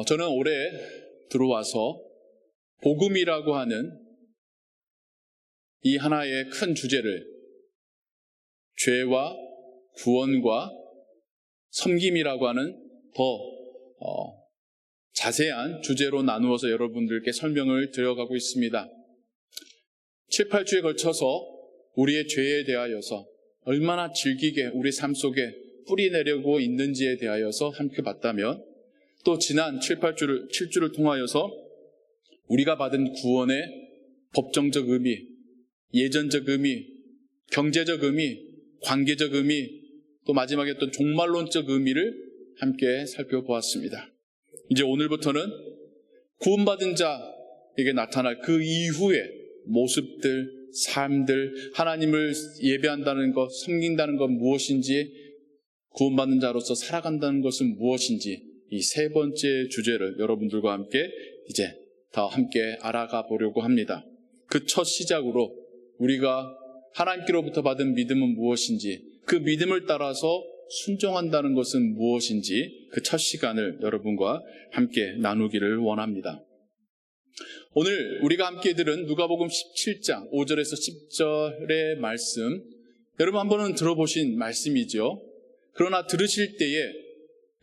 저는 올해 들어와서 복음이라고 하는 이 하나의 큰 주제를 죄와 구원과 섬김이라고 하는 더 자세한 주제로 나누어서 여러분들께 설명을 드려가고 있습니다. 7, 8주에 걸쳐서 우리의 죄에 대하여서 얼마나 질기게 우리 삶 속에 뿌리내려고 있는지에 대하여서 함께 봤다면, 또 지난 7, 7주를 통하여서 우리가 받은 구원의 법정적 의미, 예전적 의미, 경제적 의미, 관계적 의미, 또 마지막에 어떤 종말론적 의미를 함께 살펴보았습니다. 이제 오늘부터는 구원받은 자에게 나타날 그 이후의 모습들, 삶들, 하나님을 예배한다는 것, 섬긴다는 것 무엇인지, 구원받는 자로서 살아간다는 것은 무엇인지, 이 세 번째 주제를 여러분들과 함께 이제 더 함께 알아가 보려고 합니다. 그 첫 시작으로 우리가 하나님께로부터 받은 믿음은 무엇인지, 그 믿음을 따라서 순종한다는 것은 무엇인지, 그 첫 시간을 여러분과 함께 나누기를 원합니다. 오늘 우리가 함께 들은 누가복음 17장 5절에서 10절의 말씀, 여러분 한 번은 들어보신 말씀이죠. 그러나 들으실 때에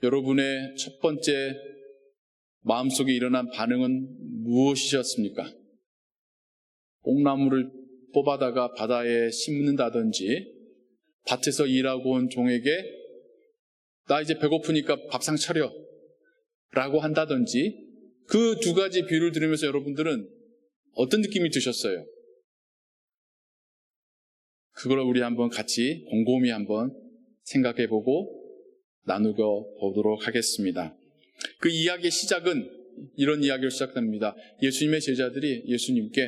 여러분의 첫 번째 마음속에 일어난 반응은 무엇이셨습니까? 뽕나무를 뽑아다가 바다에 심는다든지, 밭에서 일하고 온 종에게 나 이제 배고프니까 밥상 차려 라고 한다든지, 그 두 가지 비유를 들으면서 여러분들은 어떤 느낌이 드셨어요? 그걸 우리 한번 같이 곰곰이 한번 생각해보고 나누고 보도록 하겠습니다. 그 이야기의 시작은 이런 이야기로 시작됩니다. 예수님의 제자들이 예수님께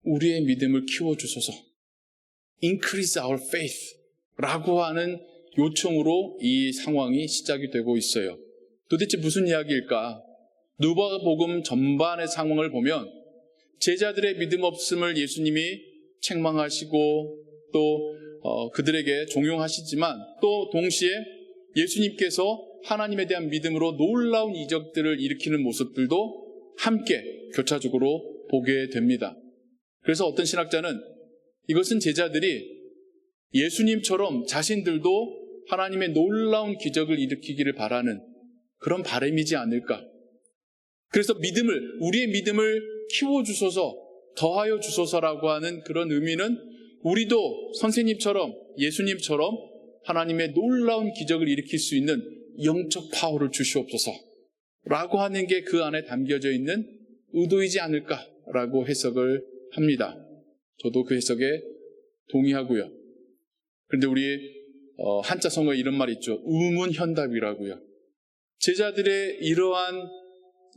우리의 믿음을 키워주소서, increase our faith 라고 하는 요청으로 이 상황이 시작이 되고 있어요. 도대체 무슨 이야기일까? 누가복음 전반의 상황을 보면 제자들의 믿음 없음을 예수님이 책망하시고 또 그들에게 종용하시지만, 또 동시에 예수님께서 하나님에 대한 믿음으로 놀라운 이적들을 일으키는 모습들도 함께 교차적으로 보게 됩니다. 그래서 어떤 신학자는 이것은 제자들이 예수님처럼 자신들도 하나님의 놀라운 기적을 일으키기를 바라는 그런 바람이지 않을까. 그래서 우리의 믿음을 키워주소서, 더하여 주소서라고 하는 그런 의미는 우리도 선생님처럼, 예수님처럼 하나님의 놀라운 기적을 일으킬 수 있는 영적 파워를 주시옵소서 라고 하는 게 그 안에 담겨져 있는 의도이지 않을까라고 해석을 합니다. 저도 그 해석에 동의하고요. 그런데 우리 한자성어에 이런 말이 있죠. 의문현답이라고요. 제자들의 이러한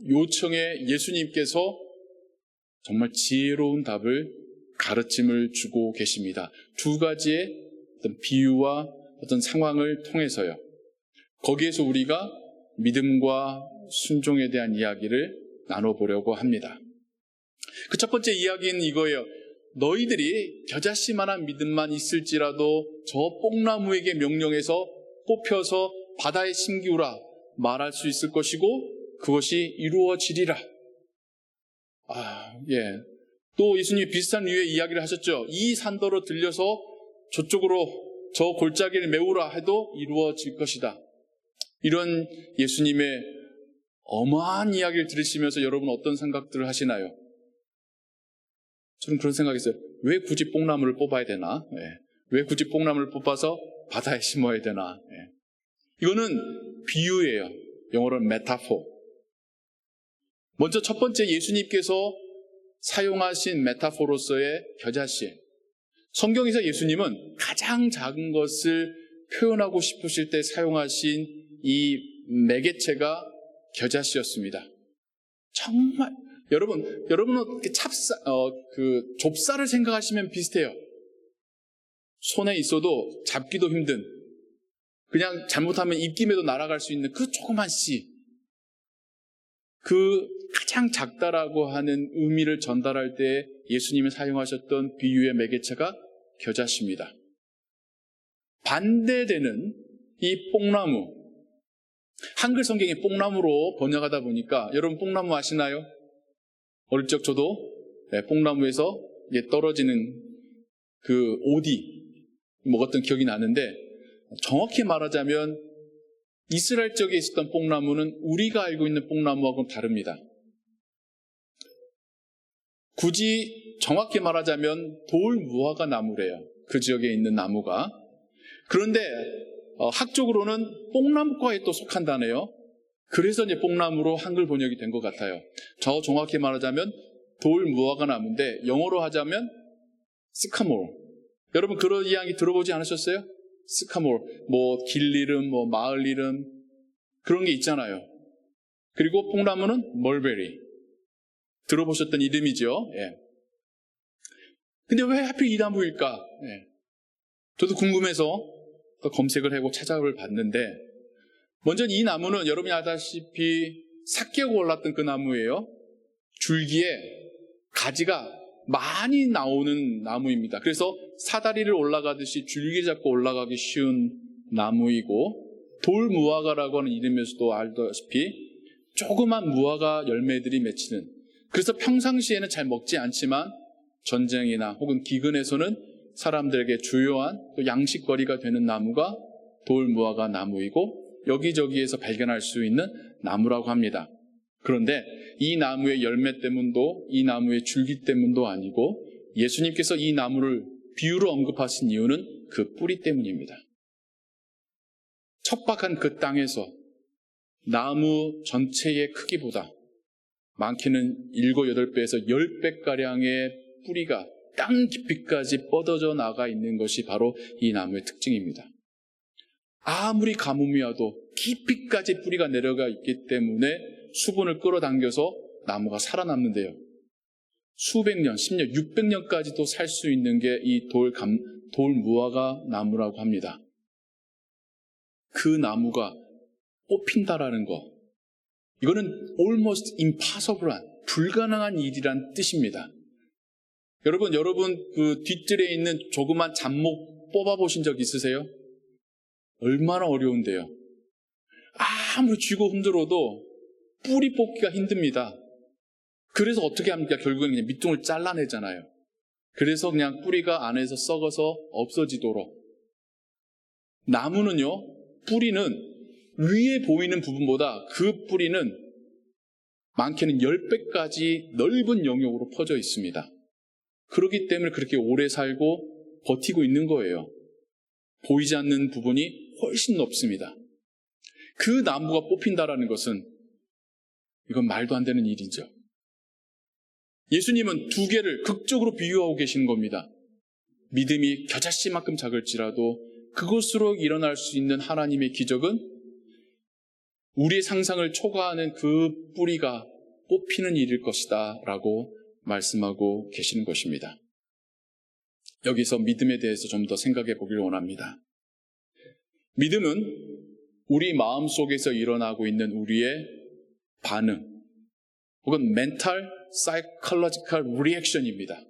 요청에 예수님께서 정말 지혜로운 답을, 가르침을 주고 계십니다. 두 가지의 어떤 비유와 어떤 상황을 통해서요. 거기에서 우리가 믿음과 순종에 대한 이야기를 나눠보려고 합니다. 그 첫 번째 이야기는 이거예요. 너희들이 겨자씨만한 믿음만 있을지라도 저 뽕나무에게 명령해서 뽑혀서 바다에 심기우라 말할 수 있을 것이고 그것이 이루어지리라. 또 예수님이 비슷한 류의 이야기를 하셨죠. 이 산더러 들려서 저쪽으로 저 골짜기를 메우라 해도 이루어질 것이다. 이런 예수님의 어마한 이야기를 들으시면서 여러분 어떤 생각들을 하시나요? 저는 그런 생각이 있어요. 왜 굳이 뽕나무를 뽑아야 되나? 왜 굳이 뽕나무를 뽑아서 바다에 심어야 되나? 이거는 비유예요. 영어로는 메타포. 먼저 첫 번째 예수님께서 사용하신 메타포로서의 겨자씨. 성경에서 예수님은 가장 작은 것을 표현하고 싶으실 때 사용하신 이 매개체가 겨자씨였습니다. 정말 여러분은 좁쌀을 생각하시면 비슷해요. 손에 있어도 잡기도 힘든, 그냥 잘못하면 입김에도 날아갈 수 있는 그 조그만 씨. 그 가장 작다라고 하는 의미를 전달할 때 예수님이 사용하셨던 비유의 매개체가 겨자씨입니다. 반대되는 이 뽕나무, 한글 성경에 뽕나무로 번역하다 보니까 여러분 뽕나무 아시나요? 어릴 적 저도 뽕나무에서 떨어지는 그 오디 먹었던 기억이 나는데, 정확히 말하자면 이스라엘 쪽에 있었던 뽕나무는 우리가 알고 있는 뽕나무하고는 다릅니다. 굳이 정확히 말하자면 돌무화과 나무래요. 그 지역에 있는 나무가. 그런데 학적으로는 뽕나무과에 또 속한다네요. 그래서 이제 뽕나무로 한글 번역이 된 것 같아요. 저 정확히 말하자면 돌무화과 나무인데 영어로 하자면 시카몰. 여러분 그런 이야기 들어보지 않으셨어요? 시카몰, 뭐 길 이름, 뭐 마을 이름 그런 게 있잖아요. 그리고 뽕나무는 멀베리. 들어보셨던 이름이죠. 예. 근데 왜 하필 이 나무일까? 예. 저도 궁금해서 또 검색을 하고 찾아볼 봤는데, 먼저 이 나무는 여러분이 아다시피 삭개가 올랐던 그 나무예요. 줄기에 가지가 많이 나오는 나무입니다. 그래서 사다리를 올라가듯이 줄기 잡고 올라가기 쉬운 나무이고, 돌무화과라고 하는 이름에서도 알다시피 조그만 무화과 열매들이 맺히는, 그래서 평상시에는 잘 먹지 않지만 전쟁이나 혹은 기근에서는 사람들에게 주요한 또 양식거리가 되는 나무가 돌무화과 나무이고 여기저기에서 발견할 수 있는 나무라고 합니다. 그런데 이 나무의 열매 때문도 이 나무의 줄기 때문도 아니고 예수님께서 이 나무를 비유로 언급하신 이유는 그 뿌리 때문입니다. 척박한 그 땅에서 나무 전체의 크기보다 많게는 7, 8배에서 10배가량의 뿌리가 땅 깊이까지 뻗어져 나가 있는 것이 바로 이 나무의 특징입니다. 아무리 가뭄이 와도 깊이까지 뿌리가 내려가 있기 때문에 수분을 끌어당겨서 나무가 살아남는데요. 수백 년, 10년, 600년까지도 살 수 있는 게 이 돌무화과 나무라고 합니다. 그 나무가 뽑힌다라는 거, 이거는 almost impossible한, 불가능한 일이란 뜻입니다. 여러분 그 뒷뜰에 있는 조그만 잡목 뽑아보신 적 있으세요? 얼마나 어려운데요. 아무리 쥐고 흔들어도 뿌리 뽑기가 힘듭니다. 그래서 어떻게 합니까? 결국엔 그냥 밑둥을 잘라내잖아요. 그래서 그냥 뿌리가 안에서 썩어서 없어지도록. 나무는요, 뿌리는 위에 보이는 부분보다 그 뿌리는 많게는 10배까지 넓은 영역으로 퍼져 있습니다. 그렇기 때문에 그렇게 오래 살고 버티고 있는 거예요. 보이지 않는 부분이 훨씬 높습니다. 그 나무가 뽑힌다라는 것은 이건 말도 안 되는 일이죠. 예수님은 두 개를 극적으로 비유하고 계시는 겁니다. 믿음이 겨자씨만큼 작을지라도 그것으로 일어날 수 있는 하나님의 기적은 우리의 상상을 초과하는 그 뿌리가 뽑히는 일일 것이다 라고 말씀하고 계시는 것입니다. 여기서 믿음에 대해서 좀 더 생각해 보기를 원합니다. 믿음은 우리 마음속에서 일어나고 있는 우리의 반응 혹은 mental, psychological reaction입니다.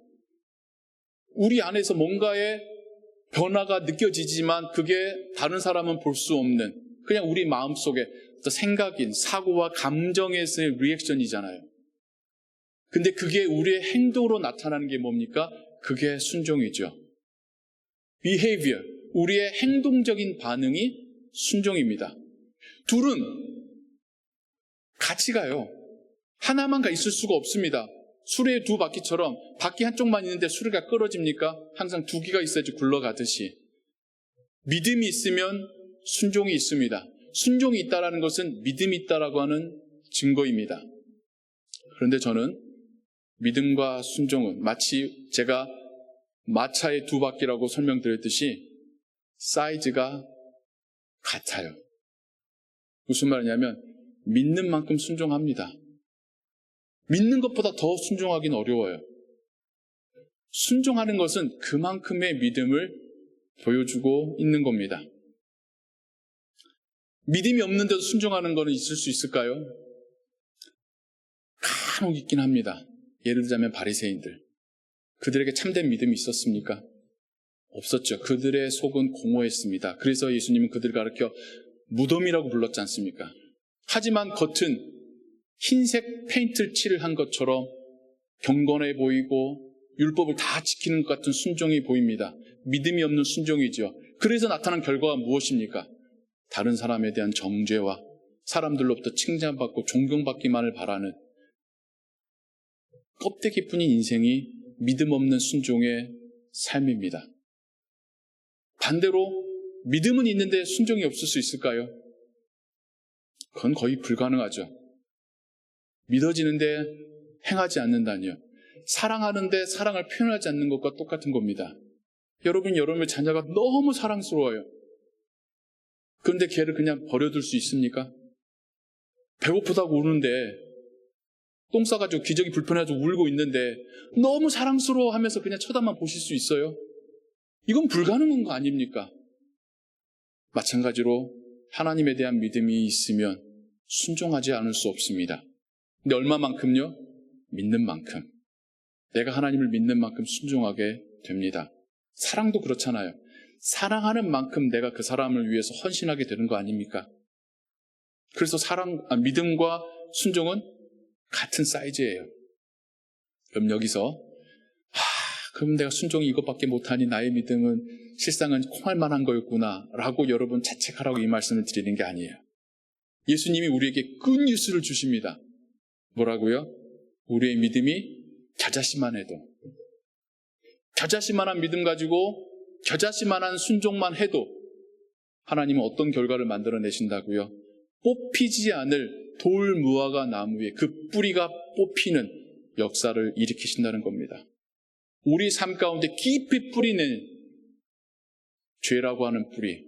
우리 안에서 뭔가의 변화가 느껴지지만 그게 다른 사람은 볼 수 없는 그냥 우리 마음속에 생각인 사고와 감정에서의 리액션이잖아요. 근데 그게 우리의 행동으로 나타나는 게 뭡니까? 그게 순종이죠. behavior, 우리의 행동적인 반응이 순종입니다. 둘은 같이 가요. 하나만 있을 수가 없습니다. 수레의 두 바퀴처럼 바퀴 한쪽만 있는데 수레가 끌어집니까? 항상 두 개가 있어야지 굴러가듯이. 믿음이 있으면 순종이 있습니다. 순종이 있다라는 것은 믿음이 있다라고 하는 증거입니다. 그런데 저는 믿음과 순종은 마치 제가 마차의 두 바퀴라고 설명드렸듯이 사이즈가 같아요. 무슨 말이냐면 믿는 만큼 순종합니다. 믿는 것보다 더 순종하기는 어려워요. 순종하는 것은 그만큼의 믿음을 보여주고 있는 겁니다. 믿음이 없는데도 순종하는 것은 있을 수 있을까요? 간혹 있긴 합니다. 예를 들자면 바리새인들. 그들에게 참된 믿음이 있었습니까? 없었죠. 그들의 속은 공허했습니다. 그래서 예수님은 그들을 가르쳐 무덤이라고 불렀지 않습니까? 하지만 겉은 흰색 페인트를 칠한 것처럼 경건해 보이고 율법을 다 지키는 것 같은 순종이 보입니다. 믿음이 없는 순종이죠. 그래서 나타난 결과가 무엇입니까? 다른 사람에 대한 정죄와 사람들로부터 칭찬받고 존경받기만을 바라는 껍데기뿐인 인생이 믿음 없는 순종의 삶입니다. 반대로 믿음은 있는데 순종이 없을 수 있을까요? 그건 거의 불가능하죠. 믿어지는데 행하지 않는다니요. 사랑하는데 사랑을 표현하지 않는 것과 똑같은 겁니다. 여러분의 자녀가 너무 사랑스러워요. 그런데 걔를 그냥 버려둘 수 있습니까? 배고프다고 우는데, 똥 싸가지고 기저귀 불편해가지고 울고 있는데 너무 사랑스러워하면서 그냥 쳐다만 보실 수 있어요? 이건 불가능한 거 아닙니까? 마찬가지로 하나님에 대한 믿음이 있으면 순종하지 않을 수 없습니다. 근데 얼마만큼요? 믿는 만큼. 내가 하나님을 믿는 만큼 순종하게 됩니다. 사랑도 그렇잖아요. 사랑하는 만큼 내가 그 사람을 위해서 헌신하게 되는 거 아닙니까? 그래서 믿음과 순종은 같은 사이즈예요. 그럼 여기서 그럼 내가 순종이 이것밖에 못하니 나의 믿음은 실상은 콩할 만한 거였구나 라고 여러분 자책하라고 이 말씀을 드리는 게 아니에요. 예수님이 우리에게 굿뉴스를 주십니다. 뭐라고요? 우리의 믿음이 겨자씨만 해도, 겨자씨만한 믿음 가지고 겨자씨만한 순종만 해도 하나님은 어떤 결과를 만들어내신다고요? 뽑히지 않을 돌 무화과 나무에 그 뿌리가 뽑히는 역사를 일으키신다는 겁니다. 우리 삶 가운데 깊이 뿌리는 죄라고 하는 뿌리,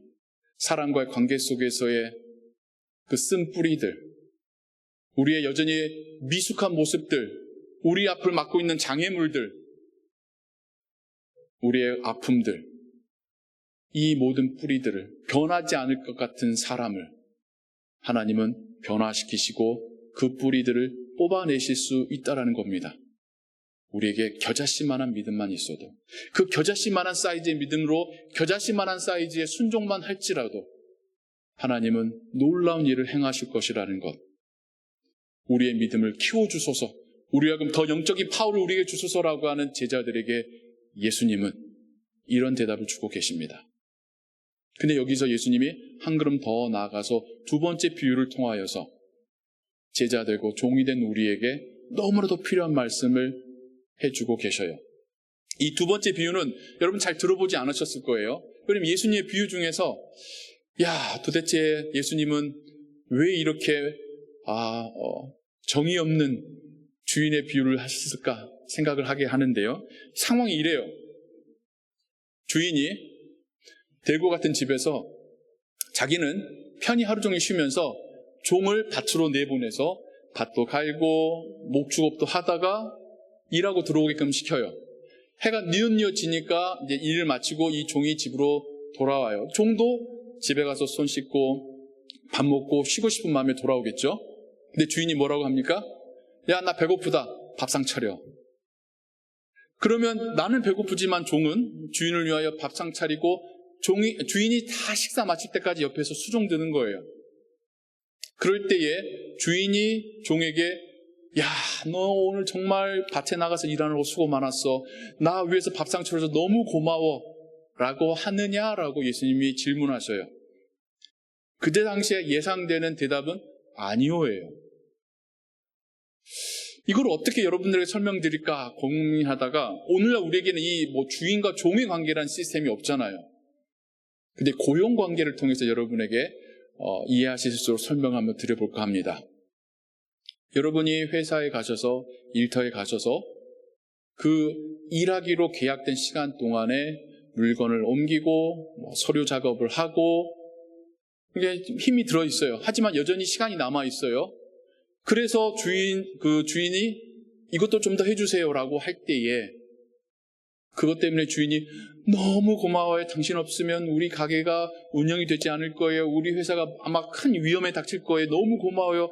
사랑과의 관계 속에서의 그 쓴 뿌리들, 우리의 여전히 미숙한 모습들, 우리 앞을 막고 있는 장애물들, 우리의 아픔들, 이 모든 뿌리들을 변하지 않을 것 같은 사람을 하나님은 변화시키시고 그 뿌리들을 뽑아내실 수 있다는 겁니다. 우리에게 겨자씨만한 믿음만 있어도, 그 겨자씨만한 사이즈의 믿음으로 겨자씨만한 사이즈의 순종만 할지라도 하나님은 놀라운 일을 행하실 것이라는 것, 우리의 믿음을 키워주소서, 우리가 그럼 더 영적인 파워를 우리에게 주소서라고 하는 제자들에게 예수님은 이런 대답을 주고 계십니다. 근데 여기서 예수님이 한 걸음 더 나아가서 두 번째 비유를 통하여서 제자되고 종이 된 우리에게 너무나도 필요한 말씀을 해주고 계셔요. 이 두 번째 비유는 여러분 잘 들어보지 않으셨을 거예요. 왜냐면 예수님의 비유 중에서 도대체 예수님은 왜 이렇게 정이 없는 주인의 비유를 하셨을까 생각을 하게 하는데요. 상황이 이래요. 주인이 대구 같은 집에서 자기는 편히 하루 종일 쉬면서 종을 밭으로 내보내서 밭도 갈고 목축업도 하다가 일하고 들어오게끔 시켜요. 해가 뉘엿뉘엿지니까 이제 일을 마치고 이 종이 집으로 돌아와요. 종도 집에 가서 손 씻고 밥 먹고 쉬고 싶은 마음에 돌아오겠죠. 근데 주인이 뭐라고 합니까? 야, 나 배고프다. 밥상 차려. 그러면 나는 배고프지만 종은 주인을 위하여 밥상 차리고 주인이 다 식사 마칠 때까지 옆에서 수종드는 거예요. 그럴 때에 주인이 종에게 너 오늘 정말 밭에 나가서 일하느라고 수고 많았어. 나 위해서 밥상 차려서 너무 고마워 라고 하느냐라고 예수님이 질문하셔요. 그때 당시에 예상되는 대답은 아니오예요. 이걸 어떻게 여러분들에게 설명드릴까 고민하다가 오늘날 우리에게는 이 주인과 종의 관계라는 시스템이 없잖아요. 근데 고용 관계를 통해서 여러분에게 이해하실 수 있도록 설명을 한번 드려볼까 합니다. 여러분이 회사에 가셔서 일터에 가셔서 그 일하기로 계약된 시간 동안에 물건을 옮기고 서류 작업을 하고 이게 힘이 들어있어요. 하지만 여전히 시간이 남아있어요. 그래서 주인이 이것도 좀 더 해주세요라고 할 때에 그것 때문에 주인이 너무 고마워요. 당신 없으면 우리 가게가 운영이 되지 않을 거예요. 우리 회사가 아마 큰 위험에 닥칠 거예요. 너무 고마워요.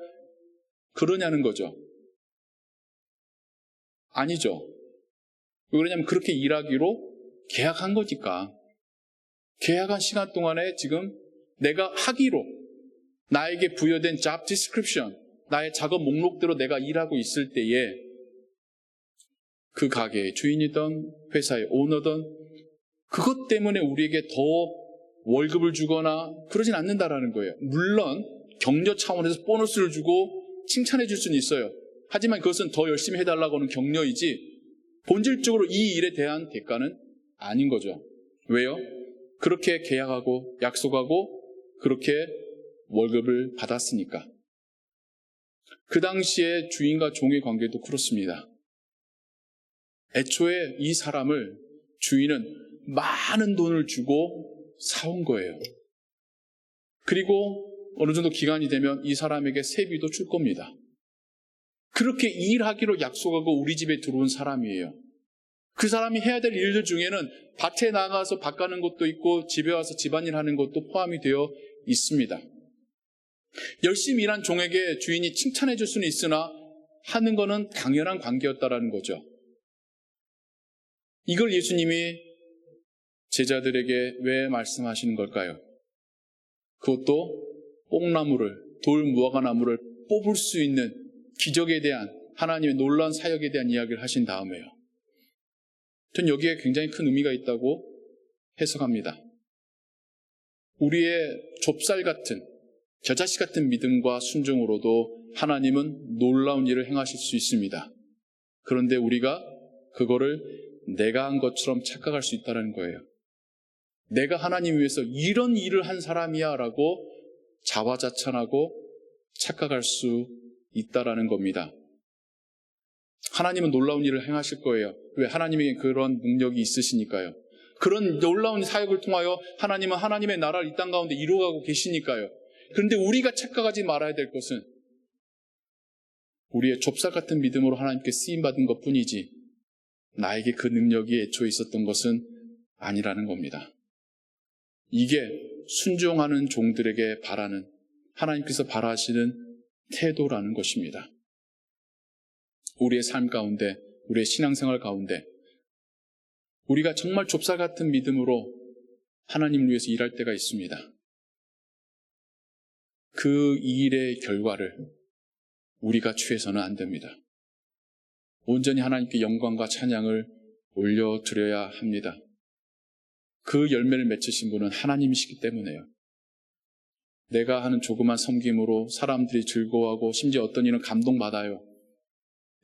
그러냐는 거죠. 아니죠. 왜 그러냐면 그렇게 일하기로 계약한 거니까. 계약한 시간 동안에 지금 내가 하기로 나에게 부여된 job description, 나의 작업 목록대로 내가 일하고 있을 때에 그 가게의 주인이든 회사의 오너든 그것 때문에 우리에게 더 월급을 주거나 그러진 않는다라는 거예요. 물론 격려 차원에서 보너스를 주고 칭찬해 줄 수는 있어요. 하지만 그것은 더 열심히 해달라고 하는 격려이지 본질적으로 이 일에 대한 대가는 아닌 거죠. 왜요? 그렇게 계약하고 약속하고 그렇게 월급을 받았으니까. 그 당시에 주인과 종의 관계도 그렇습니다. 애초에 이 사람을 주인은 많은 돈을 주고 사온 거예요. 그리고 어느 정도 기간이 되면 이 사람에게 세비도 줄 겁니다. 그렇게 일하기로 약속하고 우리 집에 들어온 사람이에요. 그 사람이 해야 될 일들 중에는 밭에 나가서 밭 가는 것도 있고 집에 와서 집안일 하는 것도 포함이 되어 있습니다. 열심히 일한 종에게 주인이 칭찬해 줄 수는 있으나 하는 것은 당연한 관계였다라는 거죠. 이걸 예수님이 제자들에게 왜 말씀하시는 걸까요? 그것도 뽕나무를, 돌 무화과나무를 뽑을 수 있는 기적에 대한 하나님의 놀라운 사역에 대한 이야기를 하신 다음에요. 전 여기에 굉장히 큰 의미가 있다고 해석합니다. 우리의 좁쌀 같은, 겨자씨 같은 믿음과 순종으로도 하나님은 놀라운 일을 행하실 수 있습니다. 그런데 우리가 그거를 내가 한 것처럼 착각할 수 있다는 거예요. 내가 하나님 위해서 이런 일을 한 사람이야 라고 자화자찬하고 착각할 수 있다라는 겁니다. 하나님은 놀라운 일을 행하실 거예요. 왜? 하나님에게 그런 능력이 있으시니까요. 그런 놀라운 사역을 통하여 하나님은 하나님의 나라를 이 땅 가운데 이루어가고 계시니까요. 그런데 우리가 착각하지 말아야 될 것은 우리의 좁쌀 같은 믿음으로 하나님께 쓰임받은 것뿐이지 나에게 그 능력이 애초에 있었던 것은 아니라는 겁니다. 이게 순종하는 종들에게 바라는, 하나님께서 바라시는 태도라는 것입니다. 우리의 삶 가운데, 우리의 신앙생활 가운데 우리가 정말 좁쌀 같은 믿음으로 하나님을 위해서 일할 때가 있습니다. 그 일의 결과를 우리가 취해서는 안 됩니다. 온전히 하나님께 영광과 찬양을 올려드려야 합니다. 그 열매를 맺으신 분은 하나님이시기 때문에요. 내가 하는 조그만 섬김으로 사람들이 즐거워하고 심지어 어떤 일은 감동받아요.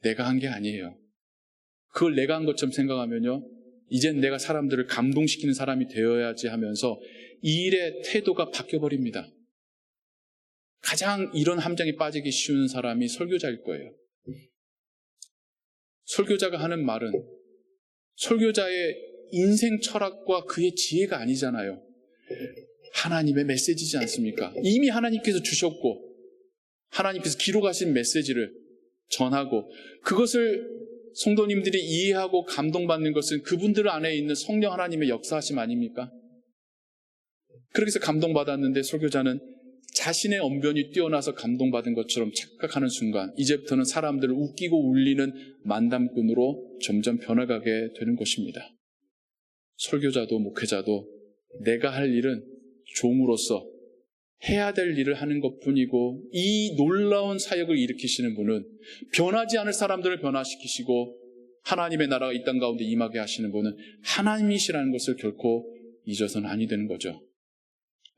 내가 한 게 아니에요. 그걸 내가 한 것처럼 생각하면요, 이젠 내가 사람들을 감동시키는 사람이 되어야지 하면서 이 일의 태도가 바뀌어버립니다. 가장 이런 함정에 빠지기 쉬운 사람이 설교자일 거예요. 설교자가 하는 말은 설교자의 인생 철학과 그의 지혜가 아니잖아요. 하나님의 메시지지 않습니까? 이미 하나님께서 주셨고 하나님께서 기록하신 메시지를 전하고 그것을 성도님들이 이해하고 감동받는 것은 그분들 안에 있는 성령 하나님의 역사하심 아닙니까? 그렇게 해서 감동받았는데 설교자는 자신의 언변이 뛰어나서 감동받은 것처럼 착각하는 순간 이제부터는 사람들을 웃기고 울리는 만담꾼으로 점점 변해가게 되는 것입니다. 설교자도 목회자도 내가 할 일은 종으로서 해야 될 일을 하는 것뿐이고 이 놀라운 사역을 일으키시는 분은 변하지 않을 사람들을 변화시키시고 하나님의 나라가 이 땅 가운데 임하게 하시는 분은 하나님이시라는 것을 결코 잊어서는 아니 되는 거죠.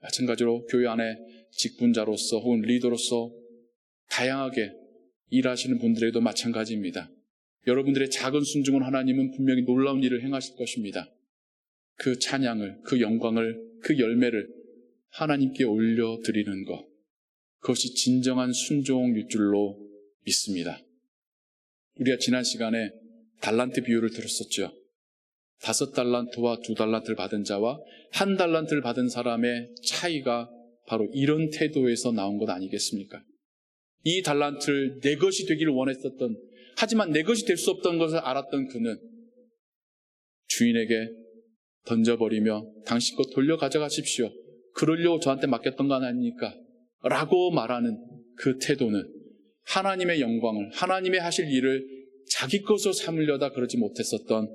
마찬가지로 교회 안에 직분자로서 혹은 리더로서 다양하게 일하시는 분들에게도 마찬가지입니다. 여러분들의 작은 순종은 하나님은 분명히 놀라운 일을 행하실 것입니다. 그 찬양을, 그 영광을, 그 열매를 하나님께 올려드리는 것, 그것이 진정한 순종일 줄로 믿습니다. 우리가 지난 시간에 달란트 비유를 들었었죠. 5달란트와 2달란트를 받은 자와 1달란트를 받은 사람의 차이가 바로 이런 태도에서 나온 것 아니겠습니까? 이 달란트를 내 것이 되기를 원했었던, 하지만 내 것이 될 수 없던 것을 알았던 그는 주인에게 던져버리며 당신 것 돌려 가져가십시오. 그러려고 저한테 맡겼던 거 아닙니까? 라고 말하는 그 태도는 하나님의 영광을, 하나님의 하실 일을 자기 것으로 삼으려다 그러지 못했었던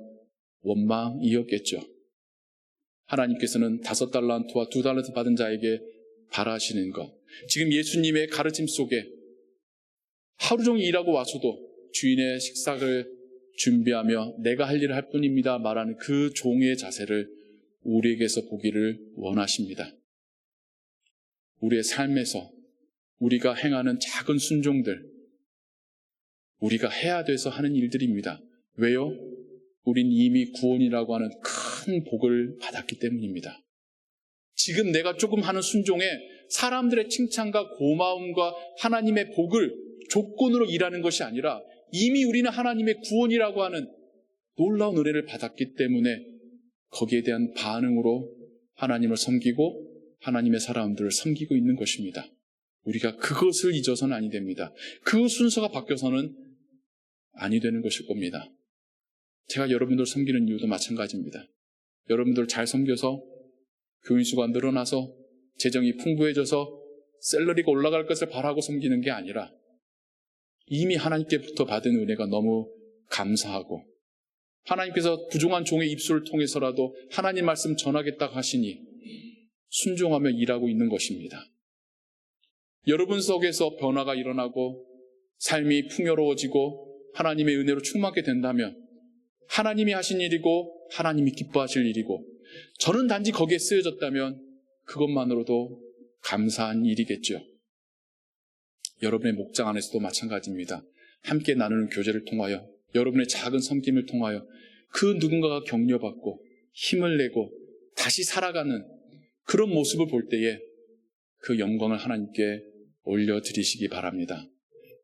원망이었겠죠. 하나님께서는 5달란트와 2달란트 받은 자에게 바라시는 것. 지금 예수님의 가르침 속에 하루 종일 일하고 와서도 주인의 식사를 준비하며 내가 할 일을 할 뿐입니다 말하는 그 종의 자세를 우리에게서 보기를 원하십니다. 우리의 삶에서 우리가 행하는 작은 순종들, 우리가 해야 돼서 하는 일들입니다. 왜요? 우린 이미 구원이라고 하는 큰 복을 받았기 때문입니다. 지금 내가 조금 하는 순종에 사람들의 칭찬과 고마움과 하나님의 복을 조건으로 일하는 것이 아니라 이미 우리는 하나님의 구원이라고 하는 놀라운 은혜를 받았기 때문에 거기에 대한 반응으로 하나님을 섬기고 하나님의 사람들을 섬기고 있는 것입니다. 우리가 그것을 잊어서는 아니 됩니다. 그 순서가 바뀌어서는 아니 되는 것일 겁니다. 제가 여러분들 섬기는 이유도 마찬가지입니다. 여러분들 잘 섬겨서 교인수가 늘어나서 재정이 풍부해져서 샐러리가 올라갈 것을 바라고 섬기는 게 아니라 이미 하나님께부터 받은 은혜가 너무 감사하고 하나님께서 부족한 종의 입술을 통해서라도 하나님 말씀 전하겠다고 하시니 순종하며 일하고 있는 것입니다. 여러분 속에서 변화가 일어나고 삶이 풍요로워지고 하나님의 은혜로 충만하게 된다면 하나님이 하신 일이고 하나님이 기뻐하실 일이고 저는 단지 거기에 쓰여졌다면 그것만으로도 감사한 일이겠죠. 여러분의 목장 안에서도 마찬가지입니다. 함께 나누는 교제를 통하여 여러분의 작은 섬김을 통하여 그 누군가가 격려받고 힘을 내고 다시 살아가는 그런 모습을 볼 때에 그 영광을 하나님께 올려드리시기 바랍니다.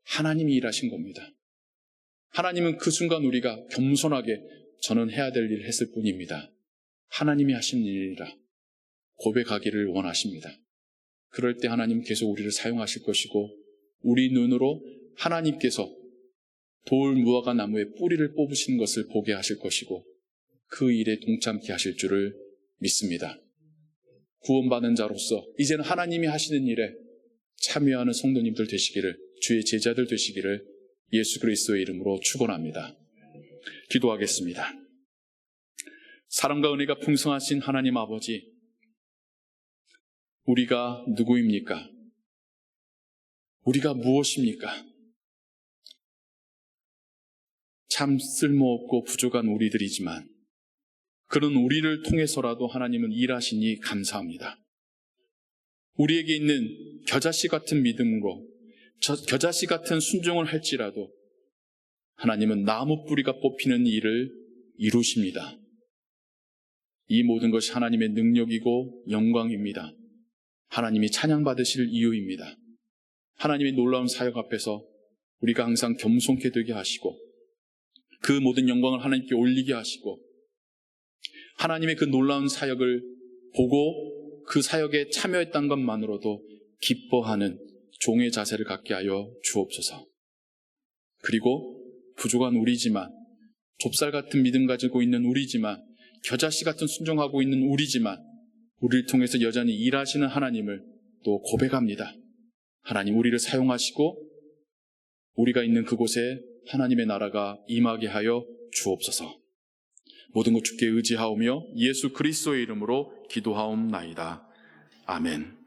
하나님이 일하신 겁니다. 하나님은 그 순간 우리가 겸손하게 저는 해야 될 일을 했을 뿐입니다. 하나님이 하신 일이라 고백하기를 원하십니다. 그럴 때 하나님 계속 우리를 사용하실 것이고 우리 눈으로 하나님께서 돌 무화과 나무의 뿌리를 뽑으시는 것을 보게 하실 것이고 그 일에 동참케 하실 줄을 믿습니다. 구원받은 자로서 이제는 하나님이 하시는 일에 참여하는 성도님들 되시기를, 주의 제자들 되시기를 예수 그리스도의 이름으로 축원합니다. 기도하겠습니다. 사랑과 은혜가 풍성하신 하나님 아버지, 우리가 누구입니까? 우리가 무엇입니까? 참 쓸모없고 부족한 우리들이지만 그런 우리를 통해서라도 하나님은 일하시니 감사합니다. 우리에게 있는 겨자씨 같은 믿음으로 겨자씨 같은 순종을 할지라도 하나님은 나무 뿌리가 뽑히는 일을 이루십니다. 이 모든 것이 하나님의 능력이고 영광입니다. 하나님이 찬양받으실 이유입니다. 하나님의 놀라운 사역 앞에서 우리가 항상 겸손케 되게 하시고 그 모든 영광을 하나님께 올리게 하시고 하나님의 그 놀라운 사역을 보고 그 사역에 참여했던 것만으로도 기뻐하는 종의 자세를 갖게 하여 주옵소서. 그리고 부족한 우리지만 좁쌀 같은 믿음 가지고 있는 우리지만 겨자씨 같은 순종하고 있는 우리지만 우리를 통해서 여전히 일하시는 하나님을 또 고백합니다. 하나님 우리를 사용하시고 우리가 있는 그곳에 하나님의 나라가 임하게 하여 주옵소서. 모든 것 주께 의지하오며 예수 그리스도의 이름으로 기도하옵나이다. 아멘.